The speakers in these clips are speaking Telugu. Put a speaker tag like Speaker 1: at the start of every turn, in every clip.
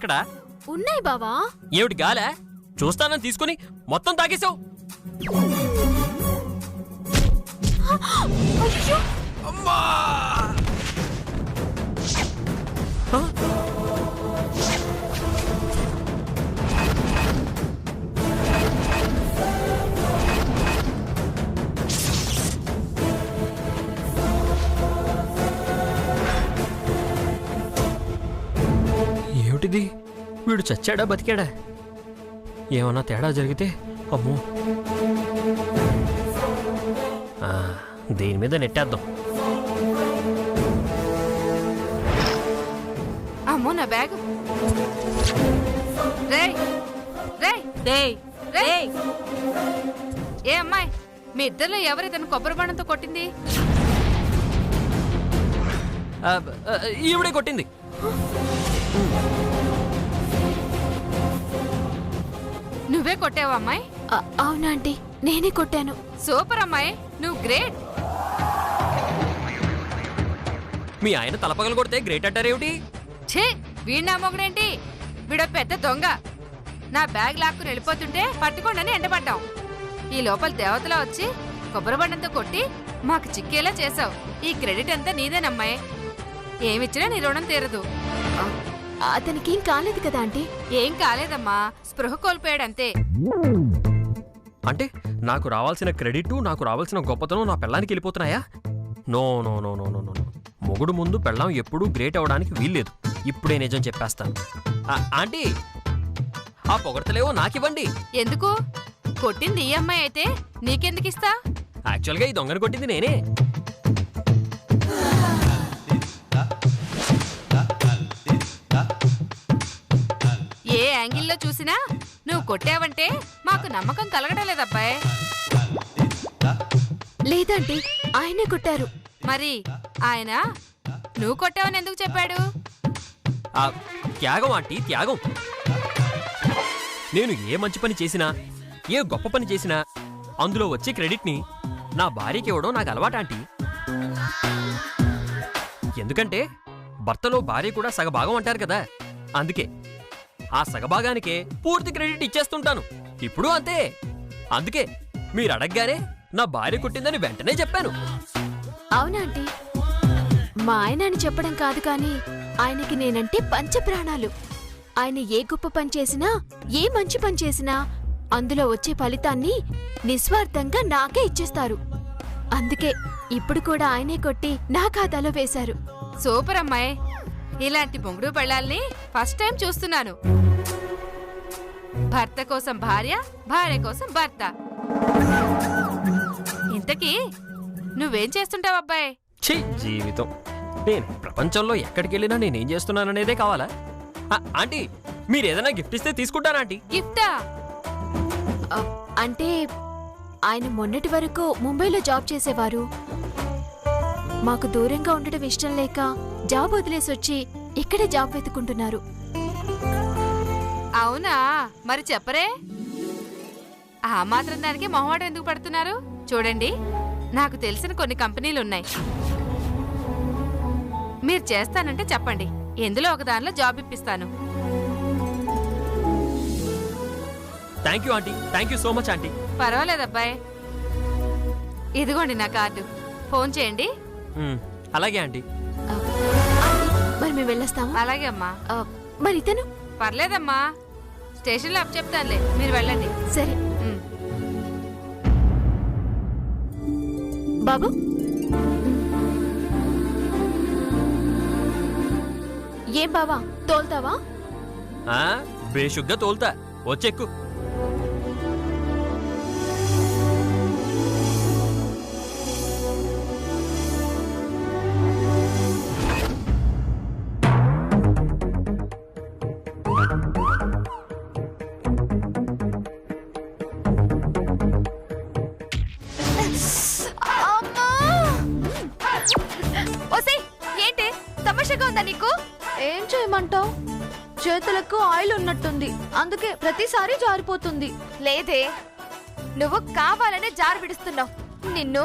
Speaker 1: ఎక్కడ?
Speaker 2: ఉన్నాయి బావా.
Speaker 1: ఏమిటి గాలా? చూస్తానని తీసుకుని మొత్తం తాగేశావు. అమ్మా! ఏమిటిది? వీడు చచ్చాడా బతికాడా? ఏమన్నా తేడా జరిగితే అమ్మో, దీని మీద నెట్టేద్దాం.
Speaker 3: అమ్మో నా బ్యాగ్. ఏ అమ్మాయి, మీ ఇద్దరిలో ఎవరు ఇతను కొబ్బరి బండంతో కొట్టింది?
Speaker 1: ఈవిడే కొట్టింది.
Speaker 3: నువ్వే కొట్టావా అమ్మాయి?
Speaker 2: అవునా ఆంటీ, నేనే కొట్టాను.
Speaker 3: సూపర్ అమ్మాయి, నువ్వు గ్రేట్.
Speaker 1: మీ ఆయన తలపగలు కొడితే గ్రేట్ అంటారేమిటి?
Speaker 3: ఛే, వీడి నా మొగుడేంటి? వీడో పెద్ద దొంగ. నా బ్యాగ్ లాక్కుని వెళ్ళిపోతుంటే పట్టుకోండి ఎండబడ్డాం. ఈ లోపల దేవతలా వచ్చి కొబ్బరి బండంతో కొట్టి మాకు చిక్కేలా చేసావు. ఈ క్రెడిట్ అంతా నీదేనమ్మాయి. ఏమిచ్చినా నీ రుణం తీరదు.
Speaker 2: అతనికేం కాలేదు కదా ఆంటీ?
Speaker 3: ఏం కాలేదమ్మా, స్పృహ కోల్పోయాడంతే.
Speaker 1: అంటే నాకు రావాల్సిన క్రెడిట్, నాకు రావాల్సిన గొప్పతనం నా పెళ్ళానికి వెళ్ళిపోతున్నాయా? No no no no no no. మొగుడు ముందు పెళ్ళాం ఎప్పుడూ గ్రేట్ అవడానికి వీల్లేదు. ఇప్పుడే నిజం చెప్పేస్తాను. ఆంటీ, ఆ పొగడతలేవో నాకివ్వండి.
Speaker 3: ఎందుకు? కొట్టింది ఈ అమ్మాయి అయితే నీకెందుకు ఇస్తా?
Speaker 1: యాక్చువల్గా ఈ దొంగను కొట్టింది నేనే.
Speaker 3: ఏ యాంగిల్లో చూసినా నువ్వు కొట్టావంటే మాకు నమ్మకం కలగడం లేదబ్బాయ్.
Speaker 2: లేదంటే ఆయనే కొట్టారు.
Speaker 3: మరి ఆయన నువ్వు కొట్టావని ఎందుకు చెప్పాడు?
Speaker 1: త్యాగం ఆంటీ, త్యాగం. నేను ఏ మంచి పని చేసినా, ఏ గొప్ప పని చేసినా అందులో వచ్చే క్రెడిట్ని నా భార్యకి ఇవ్వడం నాకు అలవాటు ఆంటీ. ఎందుకంటే భర్తలో భార్య కూడా సగభాగం అంటారు కదా. అందుకే ఆ సగభాగానికే పూర్తి క్రెడిట్ ఇచ్చేస్తుంటాను. ఇప్పుడు అంతే. అందుకే మీరు అడగగానే నా భార్య కొట్టిందని వెంటనే చెప్పాను.
Speaker 2: అవునాంటీ, మా ఆయన అని చెప్పడం కాదు కానీ ఆయనకి నేనంటే పంచ ప్రాణాలు. ఆయన ఏ గొప్ప పని చేసినా, ఏ మంచి పని చేసినా అందులో వచ్చే ఫలితాన్ని నిస్వార్థంగా నాకే ఇచ్చేస్తారు. అందుకే ఇప్పుడు కూడా ఆయనే కొట్టి నా ఖాతాలో వేశారు.
Speaker 3: సూపర్ అమ్మాయి, ఇలాంటి మొగుడు పెళ్ళాల్ని ఫస్ట్ టైం చూస్తున్నాను. భర్త కోసం భార్య, భార్య కోసం భర్త. ఇంతకీ నువ్వేం చేస్తుంటావు అబ్బాయి?
Speaker 1: జీవితం నేను ప్రపంచంలో ఎక్కడికి వెళ్ళినా నేనేం చేస్తున్నాననేదే కావాలా? ఆంటీ, మీరేదైనా గిఫ్ట్ ఇస్తే తీసుకుంటానా ఆంటీ?
Speaker 3: గిఫ్టా?
Speaker 2: అంటే ఆయన మొన్నటి వరకు ముంబైలో జాబ్ చేసేవారు. మాకు దూరంగా ఉండడం ఇష్టం లేక జాబ్ వదిలేసొచ్చి ఇక్కడే జాబ్ వెతుకుంటున్నారు.
Speaker 3: అవునా? మరి చెప్పరే. ఆ మాత్రం దానికి మొహమాటం ఎందుకు పడుతున్నారు? చూడండి, నాకు తెలిసిన కొన్ని కంపెనీలున్నాయి. మీరు చేస్తానంటే చెప్పండి, ఎందులో ఒక దానిలో జాబ్ ఇప్పిస్తాను.
Speaker 1: Thank you aunty, thank you so much aunty.
Speaker 3: పర్వాలేదబ్బాయ్, ఇదిగోండి నా కార్డు, ఫోన్ చేయండి.
Speaker 1: అలాగే ఆంటీ.
Speaker 2: మరి మేము వెళ్ళొస్తాము.
Speaker 3: అలాగే అమ్మా.
Speaker 2: మరి ఇతను?
Speaker 3: పర్లేదమ్మా, స్టేషన్లో అప్ చెప్తానులే, మీరు వెళ్ళండి.
Speaker 2: సరే బాబు. ఏం బావా, తోల్తావా?
Speaker 1: బేషుగ్గా తోల్తా, వచ్చెక్కు.
Speaker 3: ఏంటి తమాషాగా ఉందా నీకు?
Speaker 4: ఏం చేయమంటావు? చేతులకు ఆయిల్ ఉన్నట్టుంది, అందుకే ప్రతిసారి జారిపోతుంది.
Speaker 5: లేదే, నువ్వు కావాలనే జారు విడుస్తున్నావు. నిన్ను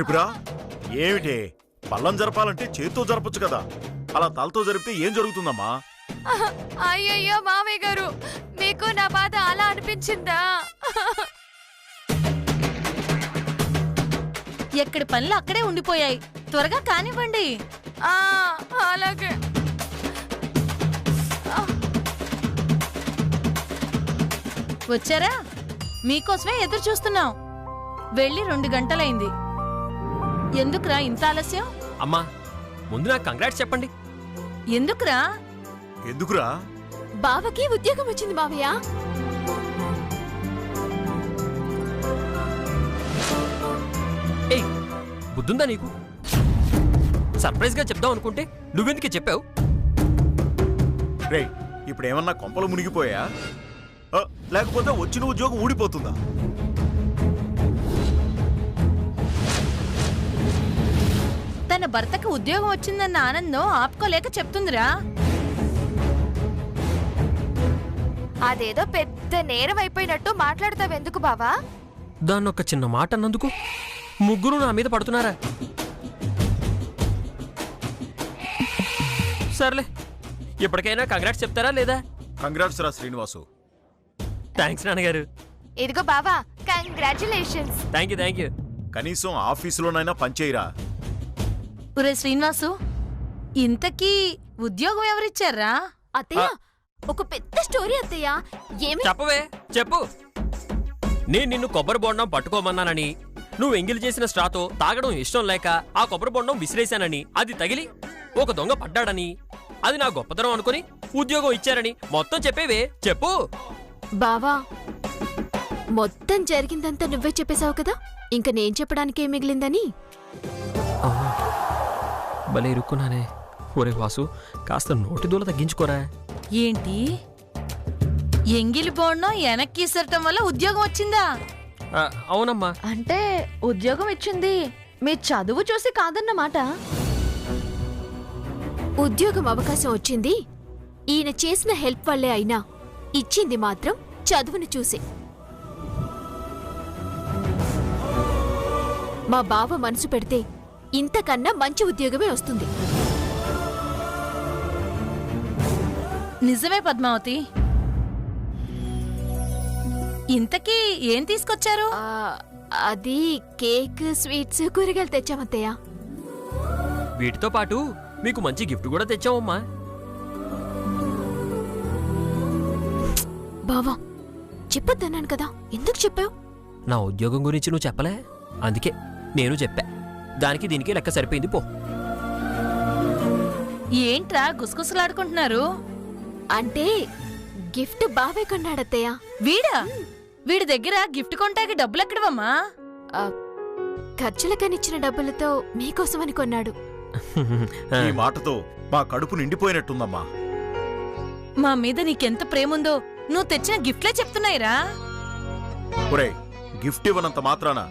Speaker 6: త్రిపుర ఏమిటి? పల్లం జరపాలంటే చేత్తో జరపచ్చు కదా, అలా తలతో జరిపితే ఏం జరుగుతుందమ్మా?
Speaker 5: అయ్యయ్యో మామయ్య గారు, మీకు నా బాధ అలా అనిపించిందా?
Speaker 7: ఎక్కడి పనులు అక్కడే ఉండిపోయాయి, త్వరగా కానివ్వండి.
Speaker 5: అలాగే.
Speaker 7: వచ్చారా? మీకోసమే ఎదురు చూస్తున్నాం. వెళ్ళి 2 గంటలైంది. ఎందుకురా ఇంత ఆలస్యం?
Speaker 1: అమ్మా, ముందు నాకు కంగ్రాట్స్ చెప్పండి.
Speaker 7: ఎందుకురా?
Speaker 6: ఎందుకురా?
Speaker 2: బావకి ఉద్యోగం వచ్చింది మావయ్య.
Speaker 1: ఏయ్, బుద్ధుందా నీకు? సర్ప్రైజ్ గా చెప్దాం అనుకుంటే నువ్వెందుకే చెప్పావు?
Speaker 6: రేయ్, ఇప్పుడు ఏమన్నా కొంపలు మునిగిపోయా? లేకపోతే వచ్చిన ఉద్యోగం ఊడిపోతుందా?
Speaker 7: తన భర్తకు ఉద్యోగం వచ్చిందన్న ఆనందం ఆపుకోలేక చెప్తుందిరా.
Speaker 5: అదేదో పెద్ద నేరం అయిపోయినట్టు మాట్లాడతావెందుకు బావా?
Speaker 1: దాన్నొక్క చిన్న మాట అన్నందుకు ముగ్గురు నా మీద పడుతున్నారా? సర్లే, ఇప్పటికైనా కంగ్రాట్స్ చెప్తారా లేదా?
Speaker 6: కంగ్రాట్స్ రా శ్రీనివాసు.
Speaker 1: థ్యాంక్స్ నాన్నగారు.
Speaker 5: ఇదిగో బావా, కంగ్రాచులేషన్స్.
Speaker 1: Thank you.
Speaker 6: కనీసం ఆఫీసులోనైనా పనిచేయరా?
Speaker 7: ఒరే శ్రీనివాసు, ఇంతకీ ఉద్యోగం ఎవరిచ్చారా?
Speaker 2: అత్తయ్య, ఒక పెద్ద స్టోరీ అత్తయ్య. ఏమి?
Speaker 1: చెప్పవే, చెప్పు. నేను నిన్ను కొబ్బరి బొండం పట్టుకోమన్నానని, నువ్వు ఎంగిలి చేసిన స్ట్రాతో తాగడం ఇష్టం లేక ఆ కొబ్బరి బొండం విసిరేశానని, అది తగిలి ఒక దొంగ పడ్డాడని, అది నా గొప్పతనం అనుకుని ఉద్యోగం ఇచ్చారని మొత్తం చెప్పేవే, చెప్పు.
Speaker 2: బావా, మొత్తం జరిగిందంతా నువ్వే చెప్పేశావు కదా, ఇంక నేను చెప్పడానికే మిగిలిందని.
Speaker 1: భలే ఇరుక్కున్నానే. ఒరే వాసు, కాస్త నోటి దూల తగ్గించుకోరా.
Speaker 7: ఏంటి? ఎంగిలి బోండం వెనక్కి ఇసరటం వల్ల ఉద్యోగం వచ్చిందా?
Speaker 1: అవునమ్మా.
Speaker 4: అంటే ఉద్యోగం ఇచ్చింది మీ చదువు చూసి కాదన్నమాట.
Speaker 2: ఉద్యోగం అవకాశం వచ్చింది ఈయన చేసిన హెల్ప్ వల్లే అయినా ఇచ్చింది మాత్రం చదువును చూసి. మా బావ మనసు పెడితే ఇంతకన్నా మంచి ఉద్యోగమే వస్తుంది.
Speaker 7: నిజమే పద్మావతి. ఇంతకీ ఏం తీసుకొచ్చారు?
Speaker 2: అది కేక్, స్వీట్స్, కూరగాయలు తెచ్చామత్తయ్య.
Speaker 1: వీటితో పాటు మీకు మంచి గిఫ్ట్ కూడా తెచ్చావమ్మా.
Speaker 2: బావా, చెప్పొద్దన్నాను కదా, ఎందుకు చెప్పావు?
Speaker 1: నా ఉద్యోగం గురించి నువ్వు చెప్పలే, అందుకే నేను చెప్పా. దానికి దీనికి లెక్క సరిపోయింది పో.
Speaker 7: ఏంట్రా గుసగుసలాడుకుంటున్నారు?
Speaker 2: అంటే గిఫ్ట్ బావే కొన్నాడత్తయ్య.
Speaker 7: వీడా? వీడి దగ్గర గిఫ్ట్ కొంటాకి డబ్బులు ఎక్కడవమ్మా?
Speaker 2: ఖర్చులకనిచ్చిన డబ్బులతో మీకోసమని కొన్నాడు.
Speaker 6: ఈ మాటతో మా కడుపు నిండిపోయినట్టుందమ్మా.
Speaker 7: మా మీద నీకెంత ప్రేముందో నువ్వు తెచ్చిన గిఫ్ట్లే చెప్తున్నాయిరా.
Speaker 6: ఒరేయ్, గిఫ్ట్ ఇవ్వనంత మాత్రాన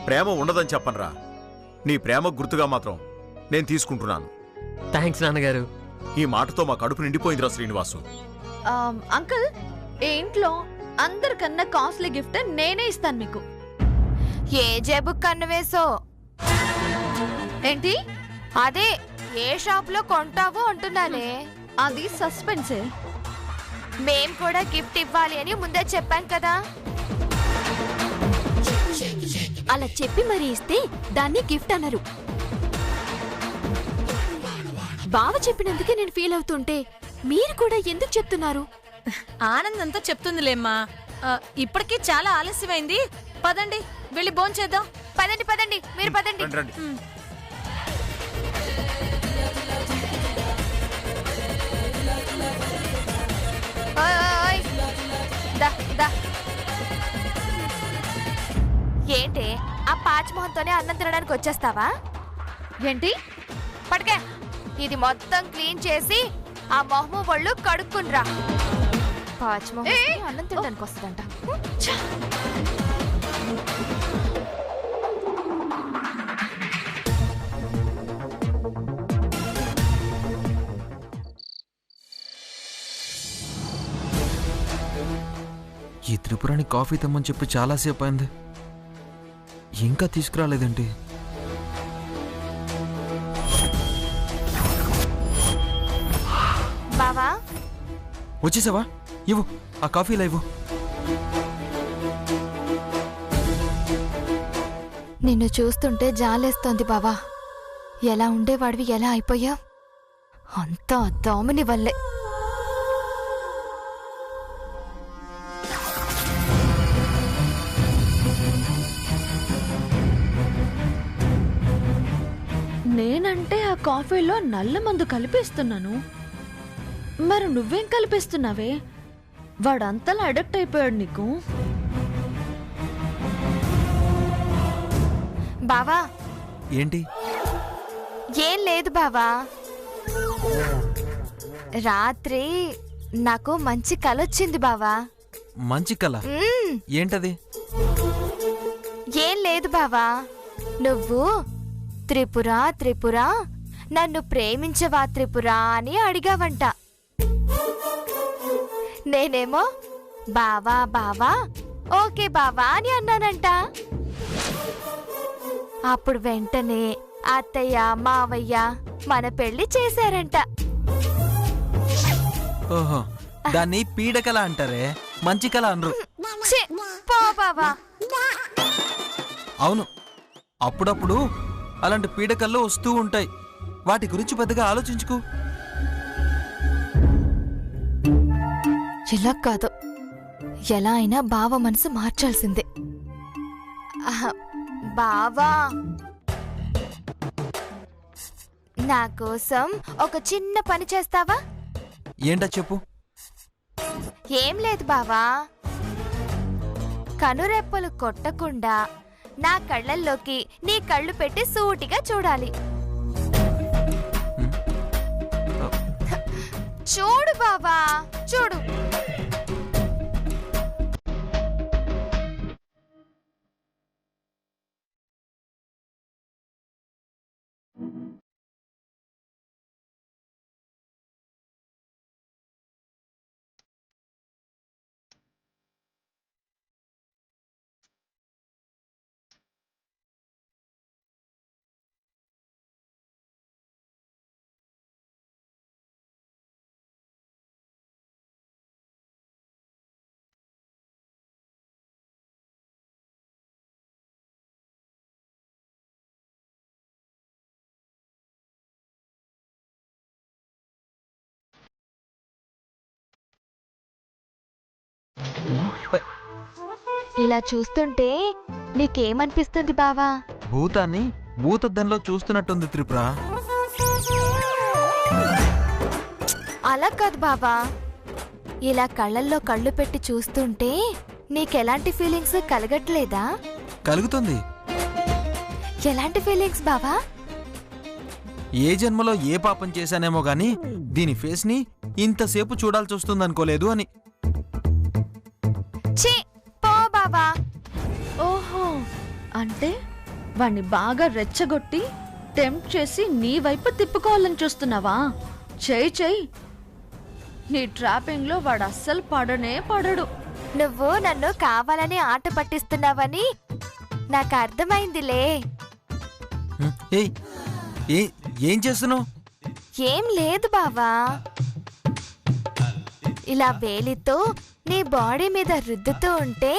Speaker 6: ప్రేమ ఉండదని చెప్పనరా. నీ ప్రేమ గుర్తుగా మాత్రం నేను తీసుకుంటున్నాను.
Speaker 1: థ్యాంక్స్ నాన్నగారు.
Speaker 6: ఈ మాటతో మా కడుపు నిండిపోయిందిరా శ్రీనివాసు.
Speaker 4: అంకుల్, ఈ ఇంట్లో అందరికన్నా కాస్ట్లీ గిఫ్ట్ నేనే ఇస్తాను మీకు.
Speaker 5: ఏ జేబు కన్ను వేసో?
Speaker 4: ఏంటి?
Speaker 5: అదే ఏ షాప్ లో కొంటావో అంటున్నానే.
Speaker 4: అది సస్పెన్సే.
Speaker 5: మేం కూడా గిఫ్ట్ ఇవ్వాలి అని ముందే చెప్పాం కదా.
Speaker 2: అలా చెప్పి మరీ ఇస్తే దాన్ని గిఫ్ట్ అనరు. బావ చెప్పినందుకే నేను ఫీల్ అవుతుంటే మీరు కూడా ఎందుకు చెప్తున్నారు?
Speaker 7: ఆనందంతో చెప్తుందిలేమ్మా. ఇప్పటికీ చాలా ఆలస్యమైంది. పదండి, వెళ్ళి భోంచేద్దాం.
Speaker 5: పదండి పదండి, మీరు పదండి.
Speaker 6: రండి, రండి.
Speaker 5: ఓయ్, ఓయ్, ఓయ్. దా, దా. ఏంటి ఆ పాచిమోహంతోనే అన్నం తినడానికి వచ్చేస్తావా?
Speaker 4: ఏంటి?
Speaker 5: పడకే, ఇది మొత్తం క్లీన్ చేసి ఆ మొహము ఒళ్ళు కడుక్కునిరా. పాచిమోహం అన్నం తినడానికి వస్తుందంట.
Speaker 8: ఈ త్రిపురాని కాఫీ తెమ్మని చెప్పి చాలాసేపు అయింది, ఇంకా తీసుకురాలేదేంటి? వచ్చేసావా? ఇవ్వు, ఆ కాఫీలా ఇవ్వు.
Speaker 2: నిన్ను చూస్తుంటే జాలేస్తోంది బావా. ఎలా ఉండేవాడివి ఎలా అయిపోయా? అంతా దోమని వల్లే.
Speaker 4: నేనంటే ఆ కాఫీలో నల్ల మందు కలిపేస్తున్నాను, మరి నువ్వేం కలిపేస్తున్నావే? వాడంతలా అడక్ట్ అయిపోయాడు నీకు.
Speaker 5: బావా
Speaker 8: ఏంటి?
Speaker 5: ఏం లేదు బావా, రాత్రి నాకు మంచి కలొచ్చింది బావా.
Speaker 8: మంచి కల? ఏంటది?
Speaker 5: ఏం లేదు బావా, నువ్వు త్రిపుర త్రిపుర నన్ను ప్రేమించవా త్రిపుర అని అడిగావంట. నేనేమో బావా బావా ఓకే బావా అని అన్నానంట. అప్పుడు వెంటనే అత్తయ్య మావయ్య మన పెళ్లి చేశారంట.
Speaker 8: ఓహో, దాన్ని పీడకల అంటారే, మంచి కల అనరు.
Speaker 5: ఛీ, పో బావా.
Speaker 8: అవును, అప్పుడప్పుడు అలాంటి పీడకల్లో వస్తూ ఉంటాయి. వాటి గురించి పెద్దగా ఆలోచించుకో.
Speaker 2: ఇలా కాదు, ఎలా అయినా బావ మనసు మార్చాల్సిందే.
Speaker 5: బావా, నా కోసం ఒక చిన్న పని చేస్తావా?
Speaker 8: ఏంటో చెప్పు.
Speaker 5: ఏం లేదు బావా, కనురెప్పలు కొట్టకుండా నా కళ్ళల్లోకి నీ కళ్ళు పెట్టి సూటిగా చూడాలి. చూడు బావా, చూడు. ఇలా చూస్తుంటే నీకేమనిపిస్తుంది బావా?
Speaker 8: భూతాన్ని భూతద్దంలో చూస్తున్నట్టుంది త్రిపుర.
Speaker 5: అలా కాదు బావా, ఇలా కళ్ళల్లో కళ్ళు పెట్టి చూస్తుంటే నీకెలాంటి ఫీలింగ్స్ కలగట్లేదా?
Speaker 8: కలుగుతుంది.
Speaker 5: ఎలాంటి ఫీలింగ్స్ బావా?
Speaker 8: ఏ జన్మలో ఏ పాపం చేశానేమో గాని దీని ఫేస్ ని ఇంతసేపు చూడాల్సి వస్తుందనుకోలేదు అని.
Speaker 5: ఛీ, పో బావా.
Speaker 4: ఓహో, అంటే వాణ్ణి బాగా రెచ్చగొట్టి టెంప్ట్ చేసి నీ వైపు తిప్పుకోవాలని చూస్తున్నావా? చెయ్యి చెయ్యి, నీ ట్రాపింగ్ లో వాడు అస్సలు పడనే పడడు.
Speaker 5: నువ్వు నన్ను కావాలని ఆట పట్టిస్తున్నావని నాకు అర్థమైందిలే.
Speaker 8: ఏయ్, ఏం చేస్తున్నావు?
Speaker 5: ఏం లేదు బావా, ఇలా వేలితో నీ బాడీ మీద రుద్దుతూ ఉంటే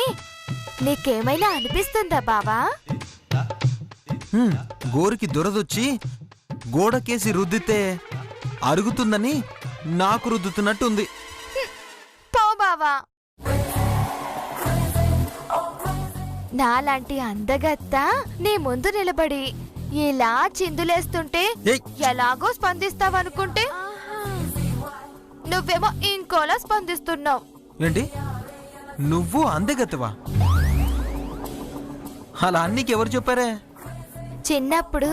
Speaker 5: నీకేమైనా అనిపిస్తుందా బావా?
Speaker 8: గోరికి దురదొచ్చి గోడకేసి రుద్దితే అరుగుతుందని నాకు రుద్దుతున్నట్టుంది.
Speaker 5: పో బావా. నాలాంటి అందగత్త నీ ముందు నిలబడి ఇలా చిందులేస్తుంటే
Speaker 8: ఏయ్.
Speaker 5: ఎలాగో స్పందిస్తావనుకుంటే నువ్వేమో ఇంకోలా స్పందిస్తున్నావు.
Speaker 8: ఏంటి, నువ్వు అందగత్తవా? అలా నీకెవరు చెప్పారే?
Speaker 5: చిన్నప్పుడు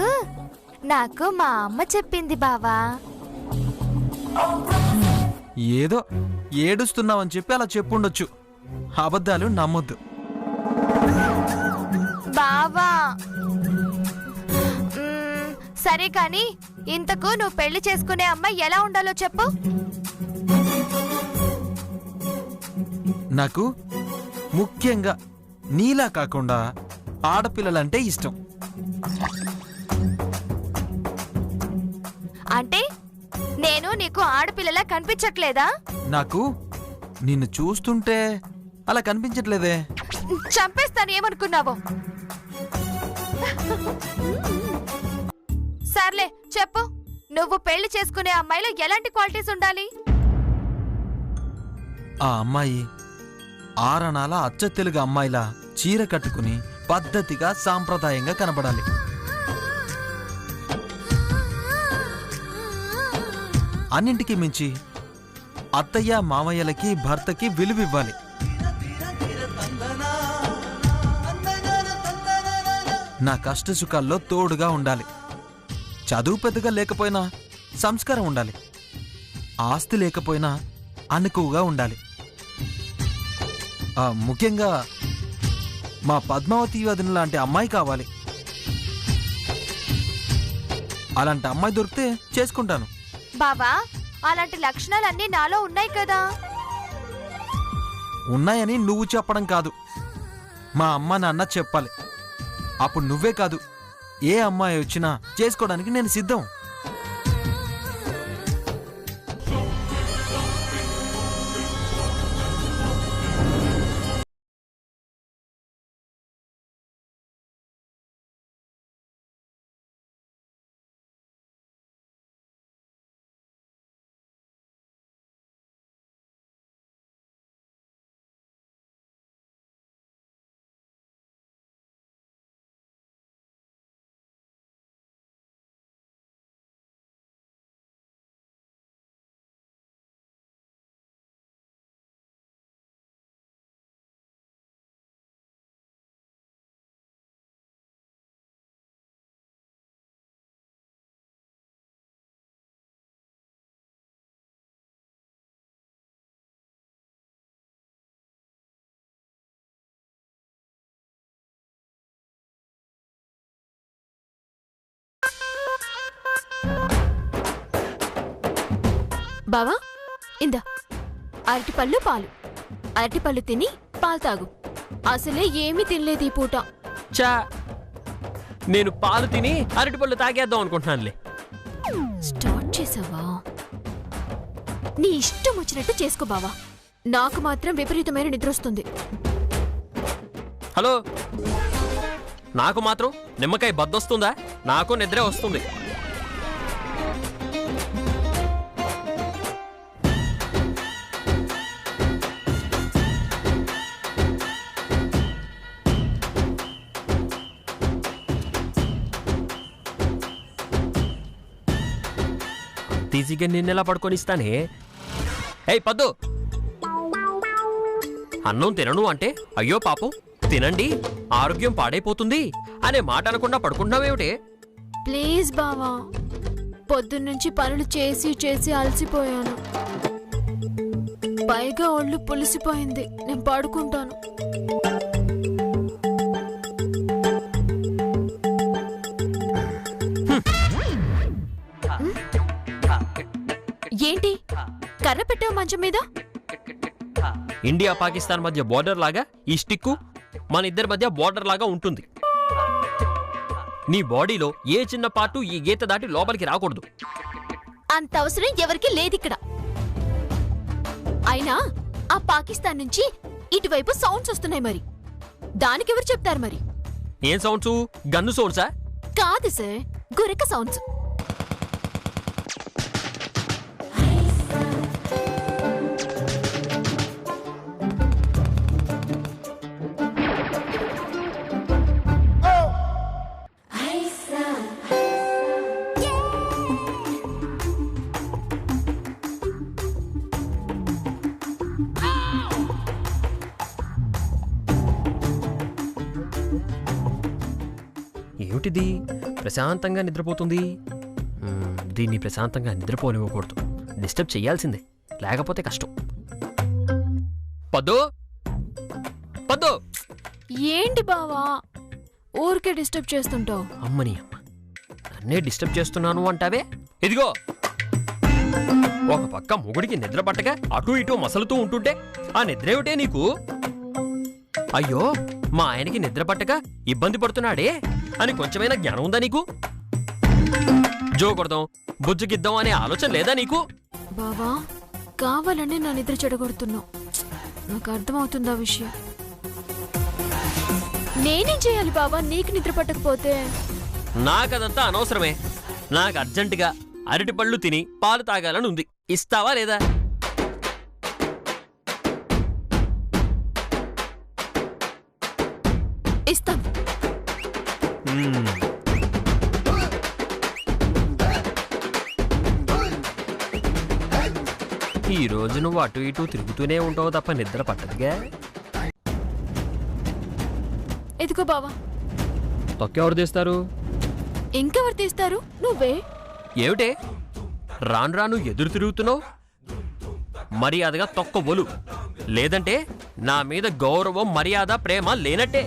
Speaker 5: నాకు మా అమ్మ చెప్పింది బావా.
Speaker 8: ఏదో ఏడుస్తున్నావని చెప్పి అలా చెప్పుండొచ్చు. అబద్ధాలు నమ్మొద్దు.
Speaker 5: బావా, సరే కాని ఇంతకు నువ్వు పెళ్లి చేసుకునే అమ్మాయి ఎలా ఉండాలో చెప్పు.
Speaker 8: నాకు ముఖ్యంగా నీలా కాకుండా ఆడపిల్లలంటే ఇష్టం.
Speaker 5: అంటే నేను నీకు ఆడపిల్లలా కనిపించట్లేదా?
Speaker 8: నాకు నిన్ను చూస్తుంటే అలా కనిపించట్లేదే.
Speaker 5: చంపేస్తాను ఏమనుకున్నావో. సర్లే చెప్పు, నువ్వు పెళ్లి చేసుకునే అమ్మాయిలో ఎలాంటి క్వాలిటీస్ ఉండాలి?
Speaker 8: ఆ అమ్మాయి ఆరణాల అచ్చ తెలుగు అమ్మాయిలా చీర కట్టుకుని పద్ధతిగా సాంప్రదాయంగా కనబడాలి. అన్నింటికి మించి అత్తయ్య మామయ్యలకి భర్తకి విలువివ్వాలి. నా కష్ట సుఖాల్లో తోడుగా ఉండాలి. చదువు పెద్దగా లేకపోయినా సంస్కారం ఉండాలి. ఆస్తి లేకపోయినా అనుకువగా ఉండాలి. ముఖ్యంగా మా పద్మావతి వదిన లాంటి అమ్మాయి కావాలి. అలాంటి అమ్మాయి దొరికితే చేసుకుంటాను.
Speaker 5: బావా, అలాంటి లక్షణాలన్నీ నాలో ఉన్నాయి కదా.
Speaker 8: ఉన్నాయని నువ్వు చెప్పడం కాదు, మా అమ్మ నాన్న చెప్పాలి. అప్పుడు నువ్వే కాదు, ఏ అమ్మాయి వచ్చినా చేసుకోవడానికి నేను సిద్ధం.
Speaker 2: బావా, ఇందా అరటిపళ్ళు పాలు. అరటిపళ్ళు తిని పాలు తాగు. అసలే ఏమీ తినలేదు ఈ పూట.
Speaker 1: చా, నేను పాలు తిని అరటిపళ్ళు తాగేద్దాం అనుకుంటున్నానులే.
Speaker 2: స్టార్ట్ చేసావా? నీ ఇష్టం వచ్చినట్టు చేసుకో బావా. నాకు మాత్రం విపరీతమైన నిద్ర వస్తుంది.
Speaker 1: హలో, నాకు మాత్రం నిమ్మకాయ బద్దొస్తుందా? నాకు నిద్రే వస్తుంది. ఈజీగా నిన్నెలా పడుకొని ఇస్తానే. ఏయ్ పద్దు, అన్నం తినను అంటే అయ్యో పాపం తినండి ఆరోగ్యం పాడైపోతుంది అనే మాట అనకుండా పడుకుంటున్నావేమిటే?
Speaker 2: ప్లీజ్ బావా, పొద్దున్నుంచి పనులు చేసి చేసి అలసిపోయాను. పైగా ఒళ్ళు పులిసిపోయింది. నేను పడుకుంటాను. ఏంటి కర్ర పెట్టావు మంచం మీద?
Speaker 1: ఇండియా పాకిస్తాన్ మధ్య బోర్డర్ లాగా ఈ స్టిక్కు మన ఇద్దరి మధ్య బోర్డర్ లాగా ఉంటుంది. నీ బాడీలో ఏ చిన్న పార్టు ఈ గీత దాటి లోపలికి రాకూడదు.
Speaker 2: అంత అవసరం ఎవరికి లేదిక్కడ. అయినా ఆ పాకిస్తాన్ నుంచి ఇటువైపు సౌండ్స్ వస్తున్నాయి. మరి దానికెవరు చెప్తారు? మరి
Speaker 1: ఏం సౌండ్స్? గన్ను సౌండ్సా?
Speaker 2: కాదు సార్, గురక సౌండ్స్.
Speaker 1: ఏమిటిది? ప్రశాంతంగా నిద్రపోతుంది. దీన్ని ప్రశాంతంగా నిద్రపోనివ్వకూడదు. డిస్టర్బ్ చెయ్యాల్సిందే, లేకపోతే కష్టం. పద్దు, పద్దు.
Speaker 2: ఏంటి బావా ఊరికే డిస్టర్బ్ చేస్తుంటావు?
Speaker 1: అమ్మని అమ్మ, నన్నే డిస్టర్బ్ చేస్తున్నాను అంటావే? ఇదిగో, ఒక పక్క మొగుడికి నిద్ర పట్టక అటూ ఇటూ మసలుతూ ఉంటుంటే ఆ నిద్రేమిటే నీకు? అయ్యో, మా ఆయనకి నిద్ర పట్టక ఇబ్బంది పడుతున్నాడే అని కొంచెమైనా జ్ఞానం ఉందా నీకు? జో కొడదాం, బుజ్జుకిద్దాం అనే ఆలోచన లేదా నీకు?
Speaker 2: బావా, కావాలనే నా నిద్ర చెడగొడుతున్నావు. నాకు అర్థమవుతుందా విషయం? నేనేం చేయాలి బావా నీకు నిద్ర పట్టకపోతే?
Speaker 1: నాకదంతా అనవసరమే. నాకు అర్జెంటుగా అరటిపళ్ళు తిని పాలు తాగాలని ఉంది. ఇస్తావా లేదా?
Speaker 2: ఇస్తాను.
Speaker 1: ఈ రోజు నువ్వు అటు ఇటు తిరుగుతూనే ఉంటావు తప్ప నిద్ర పట్టదుగా.
Speaker 2: ఎదుగో బావా.
Speaker 1: తొక్కెవరు తీస్తారు?
Speaker 2: ఇంకెవరు తీస్తారు? నువ్వే.
Speaker 1: ఏమిటే రాను రాను ఎదురు తిరుగుతున్నావు? మర్యాదగా తొక్క ఒలు, లేదంటే నా మీద గౌరవం మర్యాద ప్రేమ లేనట్టే.